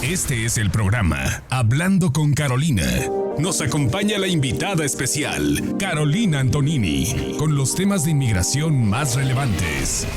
Este es el programa Hablando con Carolina. Nos acompaña la invitada especial, Carolina Antonini, con los temas de inmigración más relevantes.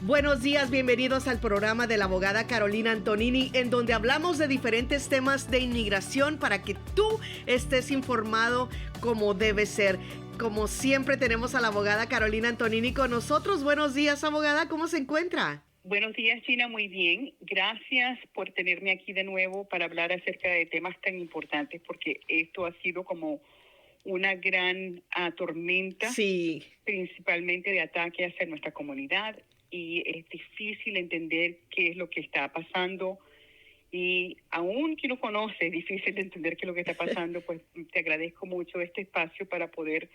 Buenos días, bienvenidos al programa de la abogada Carolina Antonini, en donde hablamos de diferentes temas de inmigración para que tú estés informado como debe ser. Como siempre tenemos a la abogada Carolina Antonini con nosotros. Buenos días, abogada, ¿cómo se encuentra? Buenos días, Gina, muy bien. Gracias por tenerme aquí de nuevo para hablar acerca de temas tan importantes, porque esto ha sido como una gran tormenta, sí, principalmente de ataque hacia nuestra comunidad, y es difícil entender qué es lo que está pasando. Y aún que no conoce, es difícil de entender qué es lo que está pasando, pues te agradezco mucho este espacio para poder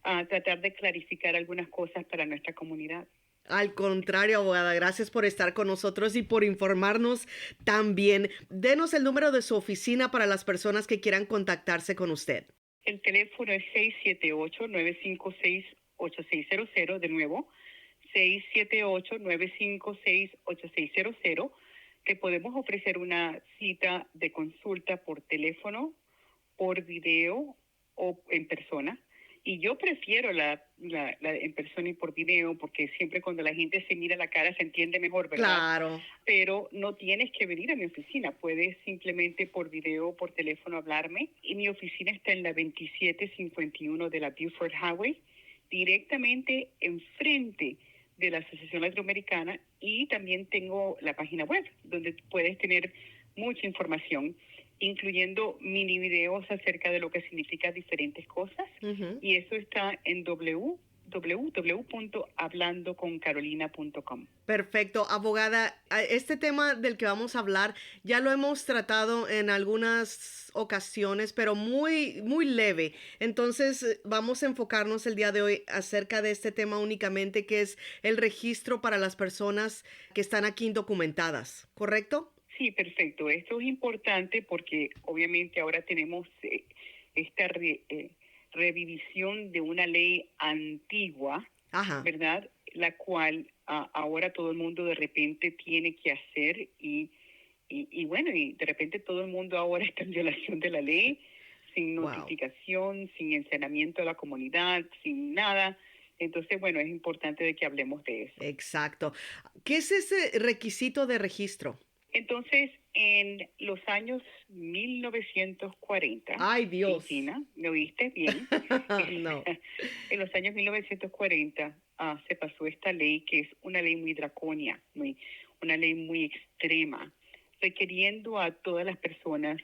tratar de clarificar algunas cosas para nuestra comunidad. Al contrario, abogada, gracias por estar con nosotros y por informarnos también. Denos el número de su oficina para las personas que quieran contactarse con usted. El teléfono es 678-956-8600, de nuevo, 678-956-8600. Te podemos ofrecer una cita de consulta por teléfono, por video o en persona. Y yo prefiero la en persona y por video, porque siempre cuando la gente se mira la cara se entiende mejor, ¿verdad? Claro. Pero no tienes que venir a mi oficina. Puedes simplemente por video o por teléfono hablarme. Y mi oficina está en la 2751 de la Buford Highway, directamente enfrente de la Asociación Latinoamericana, y también tengo la página web donde puedes tener mucha información, incluyendo mini videos acerca de lo que significa diferentes cosas. Uh-huh. Y eso está en www.hablandoconcarolina.com. Perfecto, abogada. Este tema del que vamos a hablar ya lo hemos tratado en algunas ocasiones, pero muy leve. Entonces vamos a enfocarnos el día de hoy acerca de este tema únicamente, que es el registro para las personas que están aquí indocumentadas, ¿correcto? Sí, perfecto. Esto es importante porque obviamente ahora tenemos esta revisión de una ley antigua, Ajá. ¿verdad? La cual ahora todo el mundo de repente tiene que hacer y bueno, y de repente todo el mundo ahora está en violación de la ley, sin notificación, sin encerramiento a la comunidad, sin nada. Entonces, bueno, es importante de que hablemos de eso. Exacto. ¿Qué es ese requisito de registro? Entonces, en los años 1940, ¡ay, Dios! Cristina, ¿me oíste bien? No. En los años 1940 se pasó esta ley, que es una ley muy draconia, una ley muy extrema, requiriendo a todas las personas,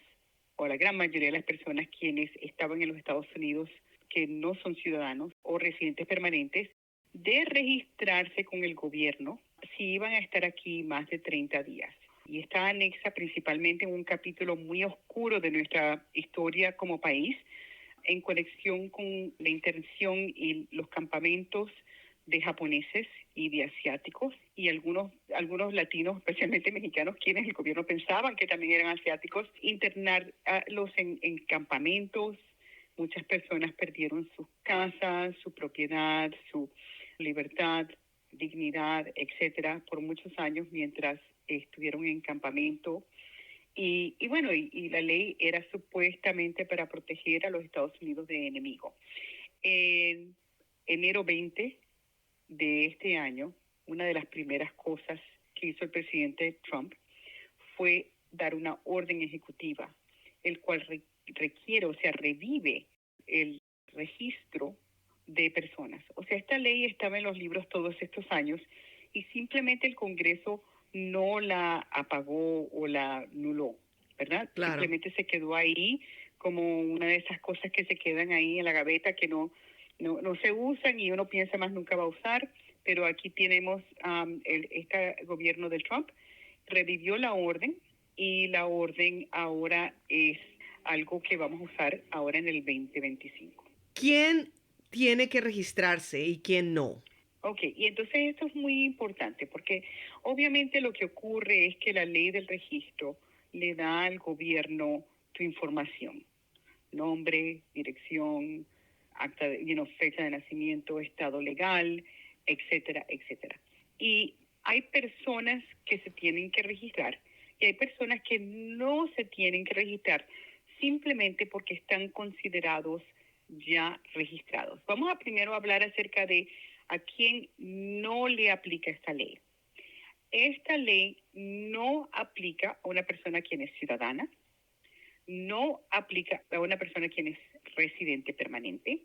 o a la gran mayoría de las personas quienes estaban en los Estados Unidos, que no son ciudadanos o residentes permanentes, de registrarse con el gobierno si iban a estar aquí más de 30 días. Y está anexa principalmente en un capítulo muy oscuro de nuestra historia como país, en conexión con la intervención y los campamentos de japoneses y de asiáticos, y algunos latinos, especialmente mexicanos, quienes el gobierno pensaban que también eran asiáticos, internarlos en campamentos. Muchas personas perdieron sus casas, su propiedad, su libertad, dignidad, etcétera, por muchos años mientras estuvieron en campamento. Y bueno, y la ley era supuestamente para proteger a los Estados Unidos de enemigos. En enero 20 de este año, una de las primeras cosas que hizo el presidente Trump fue dar una orden ejecutiva, el cual revive el registro de personas. O sea, esta ley estaba en los libros todos estos años y simplemente el Congreso no la apagó o la anuló, ¿verdad? Claro. Simplemente se quedó ahí como una de esas cosas que se quedan ahí en la gaveta, que no se usan y uno piensa más nunca va a usar. Pero aquí tenemos este gobierno de Trump revivió la orden, y la orden ahora es algo que vamos a usar ahora en el 2025. ¿Quién tiene que registrarse y quién no? Ok, y entonces esto es muy importante porque obviamente lo que ocurre es que la ley del registro le da al gobierno tu información: nombre, dirección, fecha de nacimiento, estado legal, etcétera, etcétera. Y Hay personas que se tienen que registrar y hay personas que no se tienen que registrar simplemente porque están considerados ya registrados. Vamos a primero hablar acerca de a quién no le aplica esta ley. Esta ley no aplica a una persona quien es ciudadana, no aplica a una persona quien es residente permanente,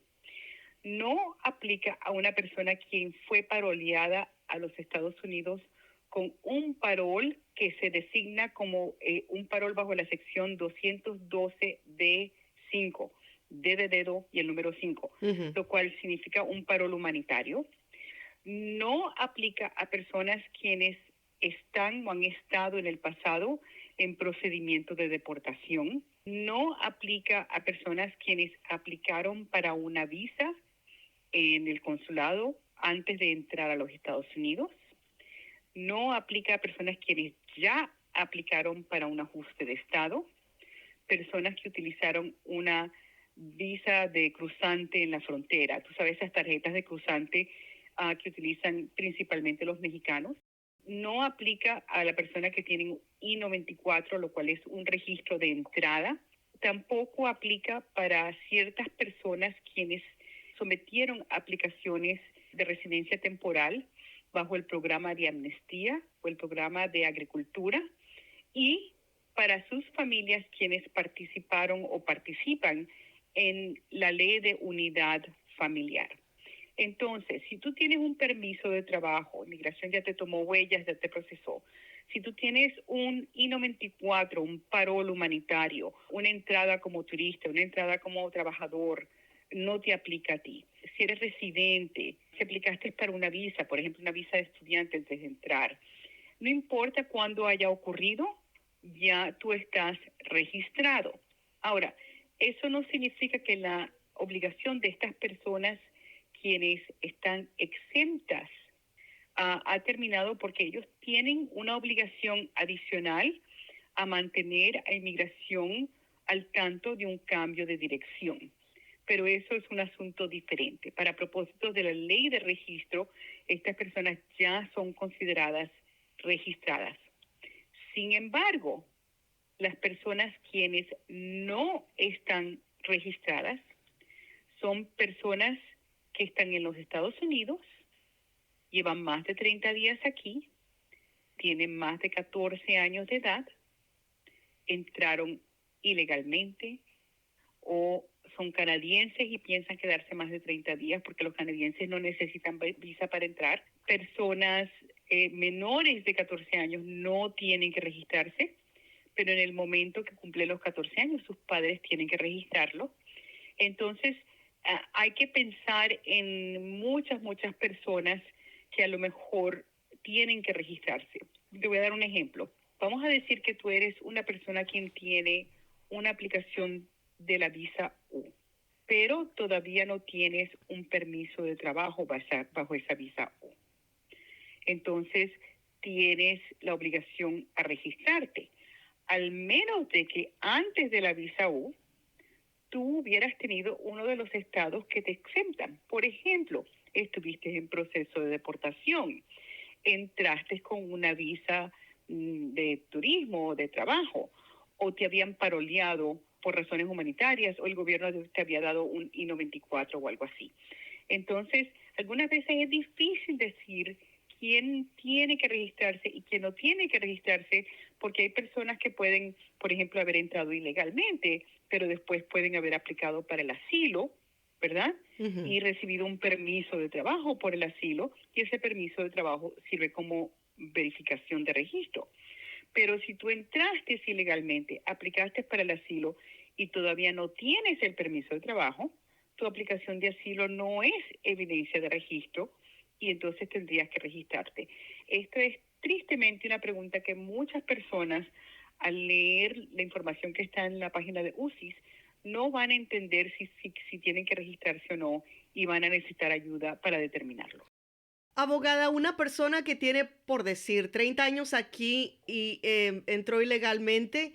no aplica a una persona quien fue paroleada a los Estados Unidos con un parol que se designa como un parol bajo la sección 212D5, D de dedo y el número 5, lo cual significa un parol humanitario. No aplica a personas quienes están o han estado en el pasado en procedimientos de deportación. No aplica a personas quienes aplicaron para una visa en el consulado antes de entrar a los Estados Unidos. No aplica a personas quienes ya aplicaron para un ajuste de estado, personas que utilizaron una visa de cruzante en la frontera. Tú sabes, esas tarjetas de cruzante que utilizan principalmente los mexicanos. No aplica a la persona que tiene un I-94, lo cual es un registro de entrada. Tampoco aplica para ciertas personas quienes sometieron aplicaciones de residencia temporal bajo el programa de amnistía o el programa de agricultura, y para sus familias quienes participaron o participan en la ley de unidad familiar. Entonces, si tú tienes un permiso de trabajo, Migración ya te tomó huellas, ya te procesó. Si tú tienes un I-94, un parol humanitario, una entrada como turista, una entrada como trabajador, no te aplica a ti. Si eres residente, si aplicaste para una visa, por ejemplo, una visa de estudiante antes de entrar, no importa cuándo haya ocurrido, ya tú estás registrado. Ahora, eso no significa que la obligación de estas personas quienes están exentas ha terminado, porque ellos tienen una obligación adicional a mantener a inmigración al tanto de un cambio de dirección. Pero eso es un asunto diferente. Para propósitos de la ley de registro, estas personas ya son consideradas registradas. Sin embargo, las personas quienes no están registradas son personas que están en los Estados Unidos, llevan más de 30 días aquí, tienen más de 14 años de edad, entraron ilegalmente o son canadienses y piensan quedarse más de 30 días porque los canadienses no necesitan visa para entrar. Personas menores de 14 años no tienen que registrarse, pero en el momento que cumplen los 14 años sus padres tienen que registrarlo. Entonces, hay que pensar en muchas personas que a lo mejor tienen que registrarse. Te voy a dar un ejemplo. Vamos a decir que tú eres una persona quien tiene una aplicación de la visa U, pero todavía no tienes un permiso de trabajo bajo esa visa U. Entonces, tienes la obligación a registrarte, al menos de que antes de la visa U, tú hubieras tenido uno de los estados que te exentan. Por ejemplo, estuviste en proceso de deportación, entraste con una visa de turismo o de trabajo, o te habían paroleado por razones humanitarias, o el gobierno te había dado un I-94 o algo así. Entonces, algunas veces es difícil decir quién tiene que registrarse y quién no tiene que registrarse, porque hay personas que pueden, por ejemplo, haber entrado ilegalmente, pero después pueden haber aplicado para el asilo, ¿verdad? Uh-huh. Y recibido un permiso de trabajo por el asilo, y ese permiso de trabajo sirve como verificación de registro. Pero si tú entraste ilegalmente, aplicaste para el asilo y todavía no tienes el permiso de trabajo, tu aplicación de asilo no es evidencia de registro y entonces tendrías que registrarte. Esto es tristemente una pregunta que muchas personas, al leer la información que está en la página de UCIS, no van a entender si tienen que registrarse o no, y van a necesitar ayuda para determinarlo. Abogada, una persona que tiene, por decir, 30 años aquí y entró ilegalmente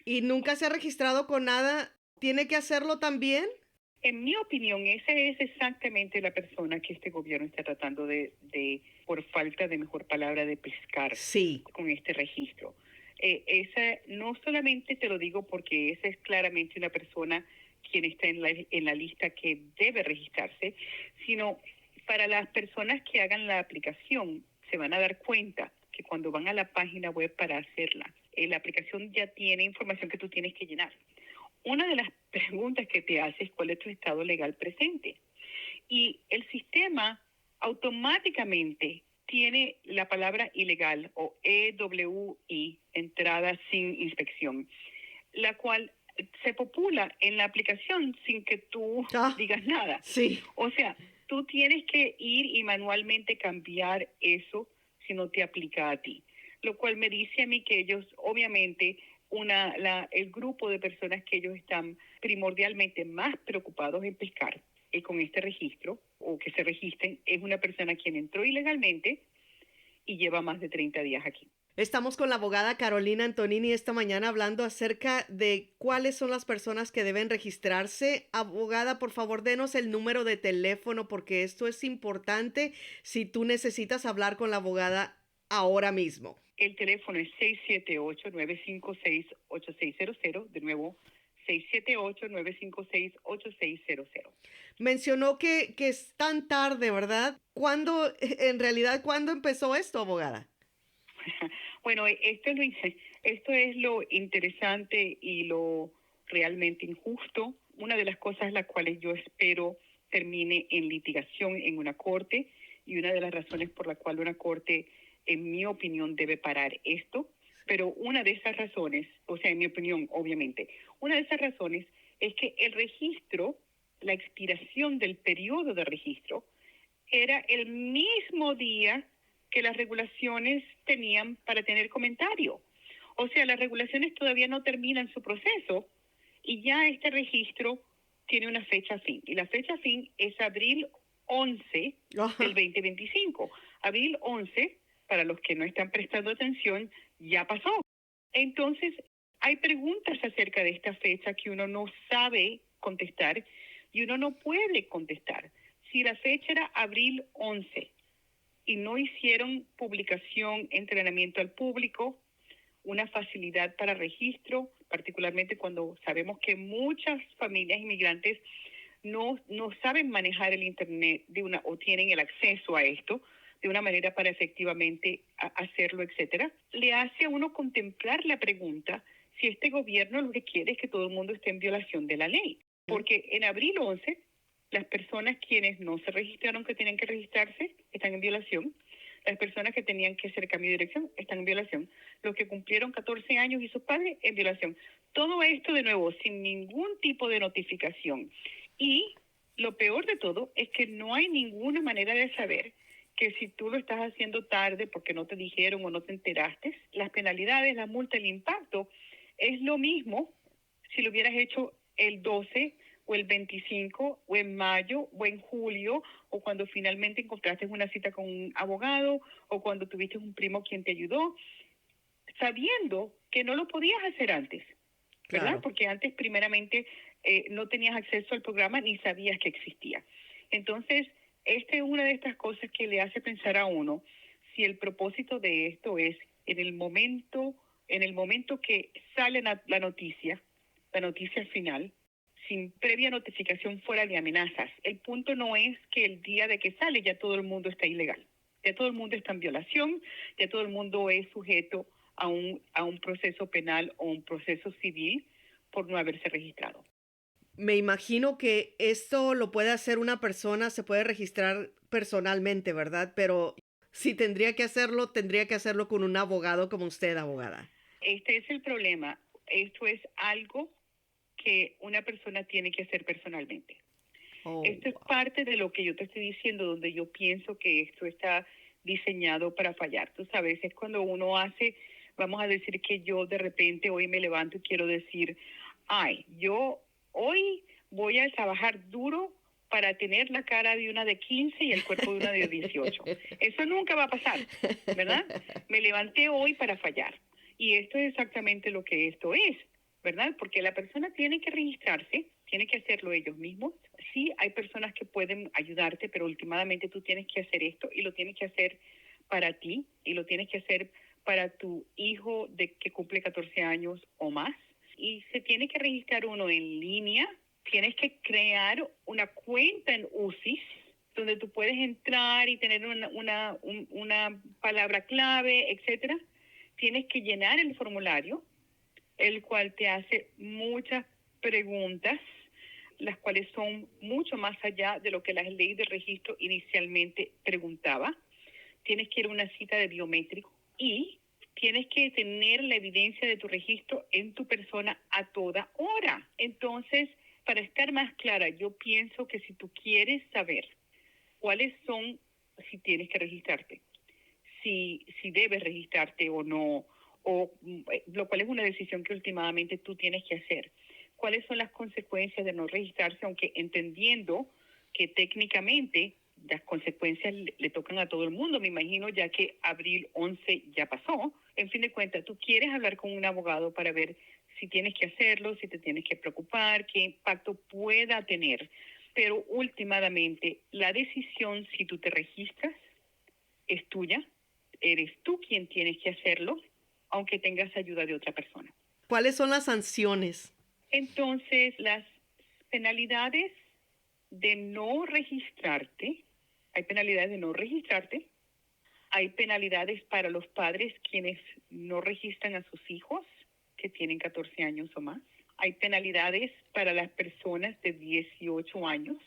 y nunca se ha registrado con nada, ¿tiene que hacerlo también? En mi opinión, esa es exactamente la persona que este gobierno está tratando por falta de mejor palabra, de pescar Sí. con este registro. Esa, no solamente te lo digo porque esa es claramente una persona quien está en la lista que debe registrarse, sino para las personas que hagan la aplicación se van a dar cuenta que cuando van a la página web para hacerla, la aplicación ya tiene información que tú tienes que llenar. Una de las preguntas que te hace es cuál es tu estado legal presente. Y el sistema automáticamente tiene la palabra ilegal o EWI, entrada sin inspección, la cual se popula en la aplicación sin que tú digas nada. Sí. O sea, tú tienes que ir y manualmente cambiar eso si no te aplica a ti. Lo cual me dice a mí que ellos, obviamente, el grupo de personas que ellos están primordialmente más preocupados en pescar con este registro o que se registren es una persona quien entró ilegalmente y lleva más de 30 días aquí. Estamos con la abogada Carolina Antonini esta mañana hablando acerca de cuáles son las personas que deben registrarse. Abogada, por favor, denos el número de teléfono porque esto es importante si tú necesitas hablar con la abogada ahora mismo. El teléfono es 678-956-8600. De nuevo, 678-956-8600. Mencionó que es tan tarde, ¿verdad? ¿Cuándo empezó esto, abogada? Bueno, esto es lo interesante y lo realmente injusto. Una de las cosas las cuales yo espero termine en litigación en una corte y una de las razones por la cual una corte, en mi opinión, debe parar esto. Pero una de esas razones, o sea, en mi opinión, obviamente, una de esas razones es que el registro, la expiración del periodo de registro, era el mismo día que las regulaciones tenían para tener comentario. O sea, las regulaciones todavía no terminan su proceso y ya este registro tiene una fecha fin. Y la fecha fin es abril 11 del 2025. Abril 11, para los que no están prestando atención, ya pasó. Entonces, hay preguntas acerca de esta fecha que uno no sabe contestar y uno no puede contestar. Si la fecha era abril 11 y no hicieron publicación, entrenamiento al público, una facilidad para registro, particularmente cuando sabemos que muchas familias inmigrantes no saben manejar el Internet o tienen el acceso a esto de una manera para efectivamente hacerlo, etcétera, le hace a uno contemplar la pregunta si este gobierno lo que quiere es que todo el mundo esté en violación de la ley. Porque en abril 11, las personas quienes no se registraron que tienen que registrarse están en violación. Las personas que tenían que hacer cambio de dirección están en violación. Los que cumplieron 14 años y sus padres en violación. Todo esto, de nuevo, sin ningún tipo de notificación. Y lo peor de todo es que no hay ninguna manera de saber que si tú lo estás haciendo tarde porque no te dijeron o no te enteraste, las penalidades, la multa, el impacto es lo mismo si lo hubieras hecho el 12 o el 25 o en mayo o en julio o cuando finalmente encontraste una cita con un abogado o cuando tuviste un primo quien te ayudó, sabiendo que no lo podías hacer antes, ¿verdad? Claro. Porque antes primeramente no tenías acceso al programa ni sabías que existía. Entonces, esta es una de estas cosas que le hace pensar a uno si el propósito de esto es en el momento que sale la noticia final, sin previa notificación fuera de amenazas. El punto no es que el día de que sale ya todo el mundo está ilegal, ya todo el mundo está en violación, ya todo el mundo es sujeto a un proceso penal o un proceso civil por no haberse registrado. Me imagino que esto lo puede hacer una persona, se puede registrar personalmente, ¿verdad? Pero si tendría que hacerlo con un abogado como usted, abogada. Este es el problema. Esto es algo que una persona tiene que hacer personalmente. Esto es parte de lo que yo te estoy diciendo, donde yo pienso que esto está diseñado para fallar. Tú sabes, es cuando uno hace, vamos a decir que yo de repente hoy me levanto y quiero decir, yo hoy voy a trabajar duro para tener la cara de una de 15 y el cuerpo de una de 18. Eso nunca va a pasar, ¿verdad? Me levanté hoy para fallar. Y esto es exactamente lo que esto es, ¿verdad? Porque la persona tiene que registrarse tienen que hacerlo ellos mismos. Sí, hay personas que pueden ayudarte, pero últimamente tú tienes que hacer esto y lo tienes que hacer para ti y lo tienes que hacer para tu hijo de que cumple 14 años o más. Y se tiene que registrar uno en línea. Tienes que crear una cuenta en UCIS donde tú puedes entrar y tener una palabra clave, etcétera. Tienes que llenar el formulario, el cual te hace muchas preguntas, las cuales son mucho más allá de lo que la ley de registro inicialmente preguntaba. Tienes que ir a una cita de biométrico y tienes que tener la evidencia de tu registro en tu persona a toda hora. Entonces, para estar más clara, yo pienso que si tú quieres saber cuáles son, si tienes que registrarte, si debes registrarte o no, o lo cual es una decisión que últimamente tú tienes que hacer. ¿Cuáles son las consecuencias de no registrarse? Aunque entendiendo que técnicamente las consecuencias le tocan a todo el mundo, me imagino, ya que abril 11 ya pasó. En fin de cuentas, tú quieres hablar con un abogado para ver si tienes que hacerlo, si te tienes que preocupar, qué impacto pueda tener. Pero últimamente, la decisión, si tú te registras, es tuya. Eres tú quien tienes que hacerlo, aunque tengas ayuda de otra persona. ¿Cuáles son las sanciones? Entonces, las penalidades de no registrarte, hay penalidades de no registrarte, hay penalidades para los padres quienes no registran a sus hijos que tienen 14 años o más, hay penalidades para las personas de 18 años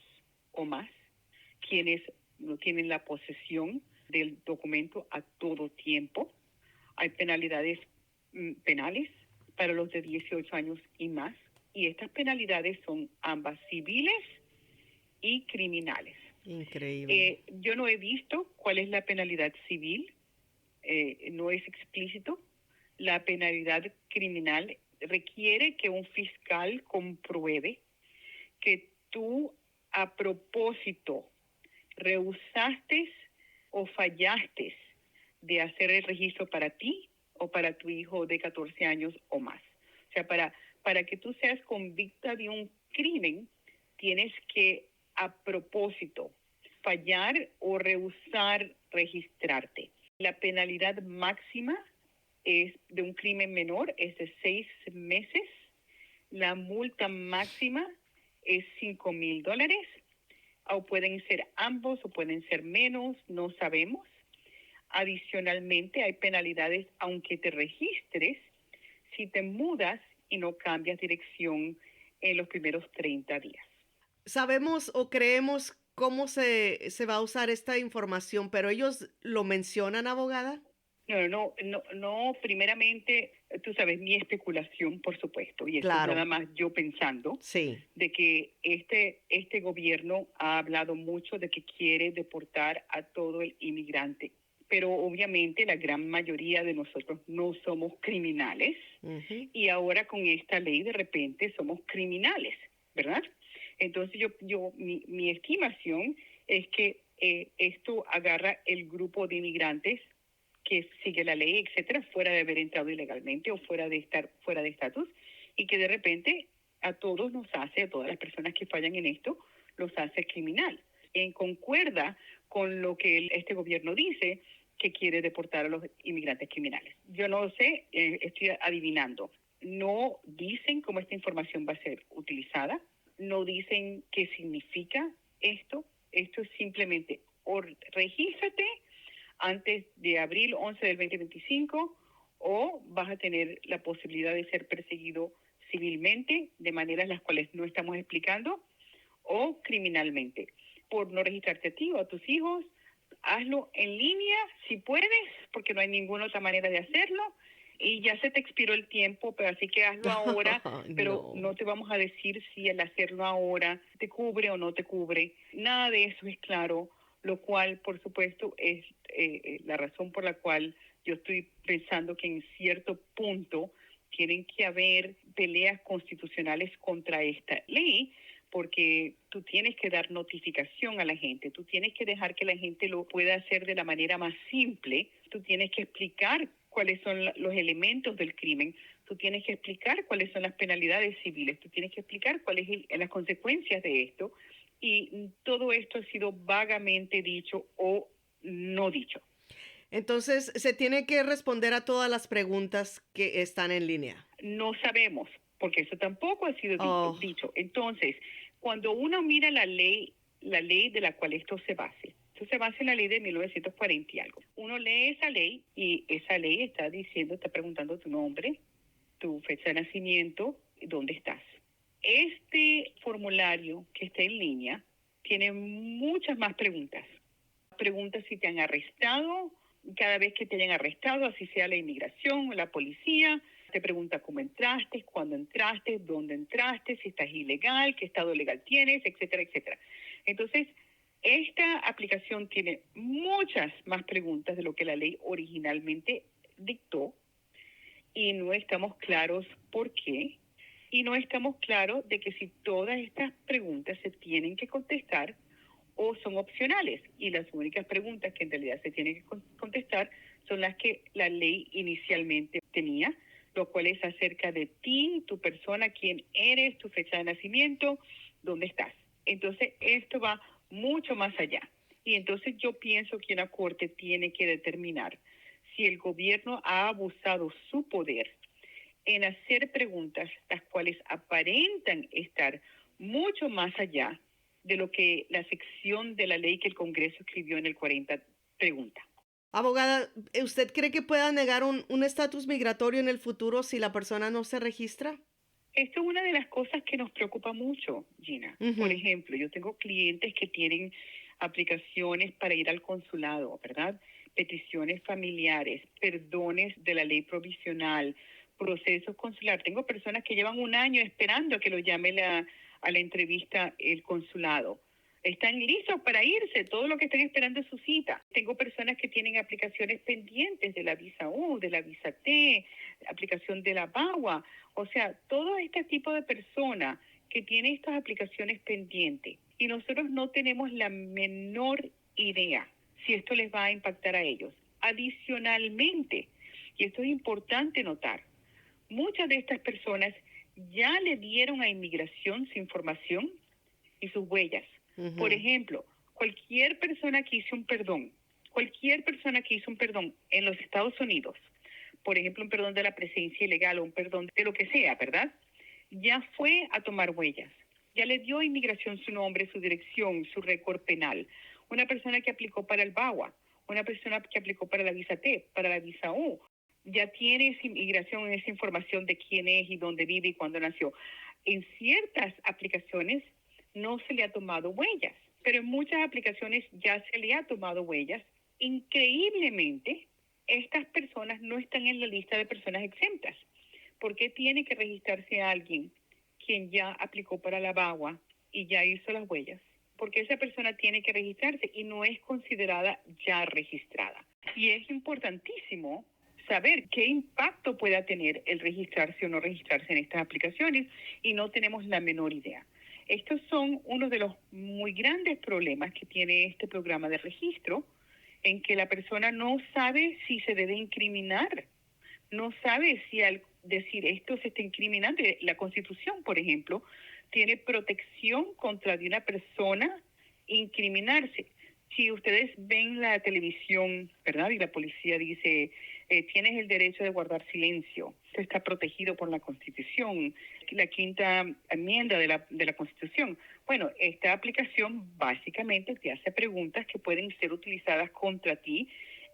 o más, quienes no tienen la posesión del documento a todo tiempo, hay penalidades penales para los de 18 años y más, y estas penalidades son ambas civiles y criminales. Increíble. Yo no he visto cuál es la penalidad civil, no es explícito. La penalidad criminal requiere que un fiscal compruebe que tú a propósito rehusaste o fallaste de hacer el registro para ti o para tu hijo de 14 años o más. O sea, para que tú seas convicta de un crimen, tienes que a propósito fallar o rehusar registrarte. La penalidad máxima es de un crimen menor, es de 6 meses. La multa máxima es $5,000. O pueden ser ambos o pueden ser menos, no sabemos. Adicionalmente, hay penalidades aunque te registres si te mudas y no cambias dirección en los primeros 30 días. Sabemos o creemos cómo se va a usar esta información, pero ellos lo mencionan, abogada. No, primeramente, tú sabes, mi especulación, por supuesto, y esto Claro. es nada más yo pensando, Sí. de que este gobierno ha hablado mucho de que quiere deportar a todo el inmigrante, pero obviamente la gran mayoría de nosotros no somos criminales, y ahora con esta ley de repente somos criminales, ¿verdad? Entonces mi estimación es que esto agarra el grupo de inmigrantes que sigue la ley, etcétera, fuera de haber entrado ilegalmente o fuera de estar fuera de estatus, y que de repente a todas las personas que fallan en esto, los hace criminal. Concuerda con lo que este gobierno dice, que quiere deportar a los inmigrantes criminales. Yo no sé, estoy adivinando. No dicen cómo esta información va a ser utilizada, no dicen qué significa esto. Esto es simplemente regístrate antes de abril 11 del 2025 o vas a tener la posibilidad de ser perseguido civilmente de maneras las cuales no estamos explicando o criminalmente por no registrarte a ti o a tus hijos. Hazlo en línea si puedes, porque no hay ninguna otra manera de hacerlo. Y ya se te expiró el tiempo, pero así que hazlo ahora, pero no te vamos a decir si el hacerlo ahora te cubre o no te cubre. Nada de eso es claro, lo cual, por supuesto, es la razón por la cual yo estoy pensando que en cierto punto tienen que haber peleas constitucionales contra esta ley, porque tú tienes que dar notificación a la gente, tú tienes que dejar que la gente lo pueda hacer de la manera más simple, tú tienes que explicar cuáles son los elementos del crimen, tú tienes que explicar cuáles son las penalidades civiles, tú tienes que explicar cuáles son las consecuencias de esto, y todo esto ha sido vagamente dicho o no dicho. Entonces, se tiene que responder a todas las preguntas que están en línea. No sabemos, porque eso tampoco ha sido Oh. dicho. Entonces, cuando uno mira la ley de la cual esto se basa en la ley de 1940 y algo. Uno lee esa ley y esa ley está preguntando tu nombre, tu fecha de nacimiento, dónde estás. Este formulario que está en línea tiene muchas más preguntas. Preguntas si te han arrestado, cada vez que te hayan arrestado, así sea la inmigración o la policía, te pregunta cómo entraste, cuándo entraste, dónde entraste, si estás ilegal, qué estado legal tienes, etcétera, etcétera. Entonces, esta aplicación tiene muchas más preguntas de lo que la ley originalmente dictó y no estamos claros por qué. Y no estamos claros de que si todas estas preguntas se tienen que contestar o son opcionales. Y las únicas preguntas que en realidad se tienen que contestar son las que la ley inicialmente tenía, lo cual es acerca de ti, tu persona, quién eres, tu fecha de nacimiento, dónde estás. Entonces, esto va mucho más allá. Y entonces yo pienso que una corte tiene que determinar si el gobierno ha abusado su poder en hacer preguntas las cuales aparentan estar mucho más allá de lo que la sección de la ley que el Congreso escribió en el 40 pregunta. Abogada, ¿usted cree que pueda negar un estatus migratorio en el futuro si la persona no se registra? Esto es una de las cosas que nos preocupa mucho, Gina. Ujú. Por ejemplo, yo tengo clientes que tienen aplicaciones para ir al consulado, ¿verdad? Peticiones familiares, perdones de la ley provisional, procesos consulares. Tengo personas que llevan un año esperando a que lo llame a la entrevista el consulado. Están listos para irse, todo lo que están esperando es su cita. Tengo personas que tienen aplicaciones pendientes de la visa U, de la visa T, aplicación de la BAWA. O sea, todo este tipo de personas que tienen estas aplicaciones pendientes y nosotros no tenemos la menor idea si esto les va a impactar a ellos. Adicionalmente, y esto es importante notar, muchas de estas personas ya le dieron a inmigración su información y sus huellas. Ujú. Por ejemplo, cualquier persona que hizo un perdón en los Estados Unidos, por ejemplo, un perdón de la presencia ilegal o un perdón de lo que sea, ¿verdad? Ya fue a tomar huellas. Ya le dio a inmigración su nombre, su dirección, su récord penal. Una persona que aplicó para el BAWA, una persona que aplicó para la visa T, para la visa U, ya tiene esa inmigración, esa información de quién es y dónde vive y cuándo nació. En ciertas aplicaciones no se le ha tomado huellas, pero en muchas aplicaciones ya se le ha tomado huellas. Increíblemente, estas personas no están en la lista de personas exentas. ¿Por qué tiene que registrarse alguien quien ya aplicó para la BAWA y ya hizo las huellas? Porque esa persona tiene que registrarse y no es considerada ya registrada. Y es importantísimo saber qué impacto pueda tener el registrarse o no registrarse en estas aplicaciones y no tenemos la menor idea. Estos son uno de los muy grandes problemas que tiene este programa de registro, en que la persona no sabe si se debe incriminar, no sabe si al decir esto se está incriminando. La Constitución, por ejemplo, tiene protección contra de una persona incriminarse. Si ustedes ven la televisión, ¿verdad? Y la policía dice, tienes el derecho de guardar silencio. Esto está protegido por la Constitución, la quinta enmienda de la Constitución. Bueno, esta aplicación básicamente te hace preguntas que pueden ser utilizadas contra ti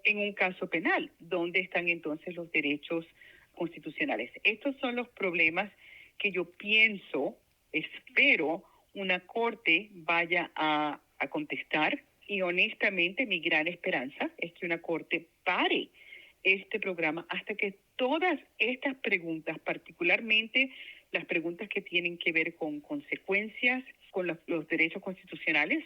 en un caso penal. ¿Dónde están entonces los derechos constitucionales? Estos son los problemas que yo pienso, espero, una corte vaya a contestar. Y honestamente, mi gran esperanza es que una corte pare este programa hasta que todas estas preguntas, particularmente las preguntas que tienen que ver con consecuencias, con los derechos constitucionales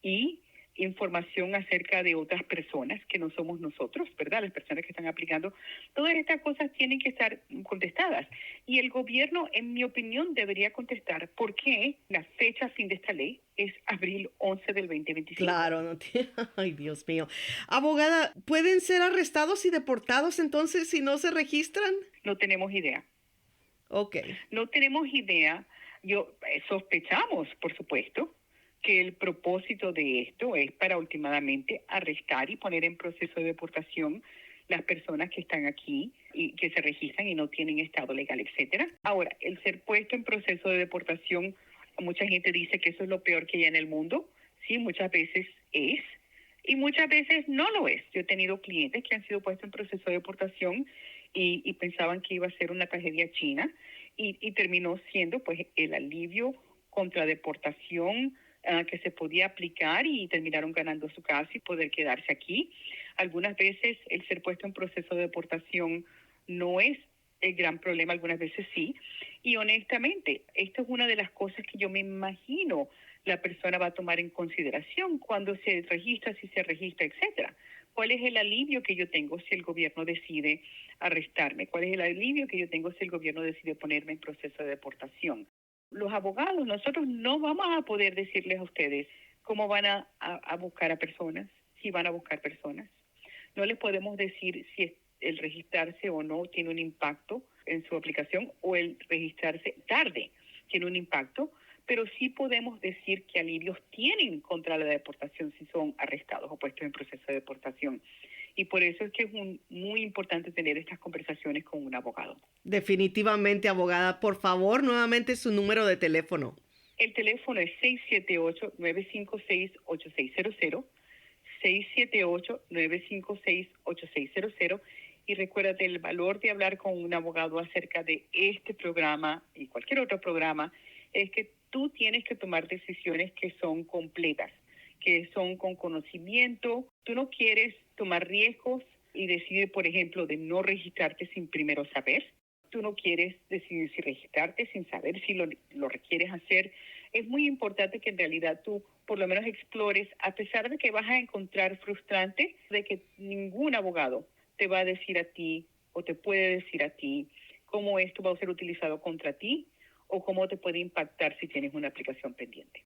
y información acerca de otras personas que no somos nosotros, ¿verdad? Las personas que están aplicando. Todas estas cosas tienen que estar contestadas. Y el gobierno, en mi opinión, debería contestar por qué la fecha fin de esta ley es abril 11 del 2025. Claro, no tiene... Ay, Dios mío. Abogada, ¿pueden ser arrestados y deportados entonces si no se registran? No tenemos idea. Ok. No tenemos idea. Sospechamos, por supuesto, que el propósito de esto es para últimamente arrestar y poner en proceso de deportación las personas que están aquí y que se registran y no tienen estado legal, etcétera. Ahora, el ser puesto en proceso de deportación, mucha gente dice que eso es lo peor que hay en el mundo. Sí, muchas veces es, y muchas veces no lo es. Yo he tenido clientes que han sido puestos en proceso de deportación y pensaban que iba a ser una tragedia china y terminó siendo pues el alivio contra deportación que se podía aplicar y terminaron ganando su caso y poder quedarse aquí. Algunas veces el ser puesto en proceso de deportación no es el gran problema, algunas veces sí. Y honestamente, esta es una de las cosas que yo me imagino la persona va a tomar en consideración cuando se registra, si se registra, etcétera. ¿Cuál es el alivio que yo tengo si el gobierno decide arrestarme? ¿Cuál es el alivio que yo tengo si el gobierno decide ponerme en proceso de deportación? Los abogados, nosotros no vamos a poder decirles a ustedes cómo van a buscar a personas, si van a buscar personas. No les podemos decir si el registrarse o no tiene un impacto en su aplicación o el registrarse tarde tiene un impacto, pero sí podemos decir qué alivios tienen contra la deportación si son arrestados o puestos en proceso de deportación. Y por eso es que es muy importante tener estas conversaciones con un abogado. Definitivamente, abogada. Por favor, nuevamente su número de teléfono. El teléfono es 678-956-8600, 678-956-8600. Y recuérdate, el valor de hablar con un abogado acerca de este programa y cualquier otro programa es que tú tienes que tomar decisiones que son completas, que son con conocimiento. Tú no quieres tomar riesgos y decidir, por ejemplo, de no registrarte sin primero saber. Tú no quieres decidir si registrarte sin saber si lo requieres hacer. Es muy importante que en realidad tú por lo menos explores, a pesar de que vas a encontrar frustrante, de que ningún abogado te va a decir a ti o te puede decir a ti cómo esto va a ser utilizado contra ti o cómo te puede impactar si tienes una aplicación pendiente.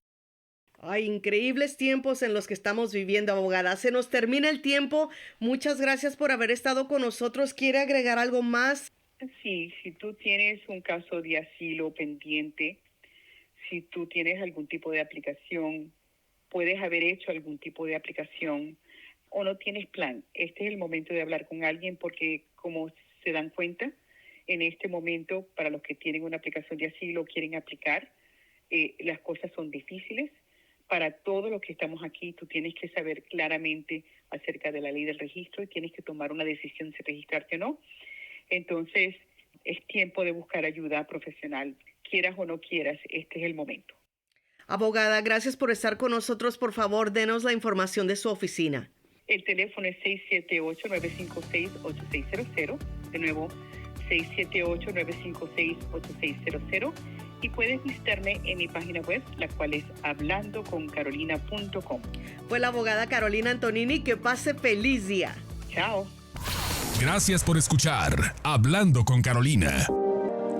Ay, increíbles tiempos en los que estamos viviendo, abogada. Se nos termina el tiempo. Muchas gracias por haber estado con nosotros. ¿Quiere agregar algo más? Sí, si tú tienes un caso de asilo pendiente, si tú tienes algún tipo de aplicación, puedes haber hecho algún tipo de aplicación o no tienes plan, este es el momento de hablar con alguien porque, como se dan cuenta, en este momento, para los que tienen una aplicación de asilo o quieren aplicar, las cosas son difíciles. Para todos los que estamos aquí, tú tienes que saber claramente acerca de la ley del registro y tienes que tomar una decisión si registrarte o no. Entonces, es tiempo de buscar ayuda profesional. Quieras o no quieras, este es el momento. Abogada, gracias por estar con nosotros. Por favor, denos la información de su oficina. El teléfono es 678-956-8600. De nuevo, 678-956-8600. Y puedes visitarme en mi página web, la cual es hablandoconcarolina.com. Fue la abogada Carolina Antonini. Que pase feliz día. Chao. Gracias por escuchar Hablando con Carolina.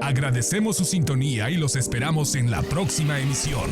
Agradecemos su sintonía y los esperamos en la próxima emisión.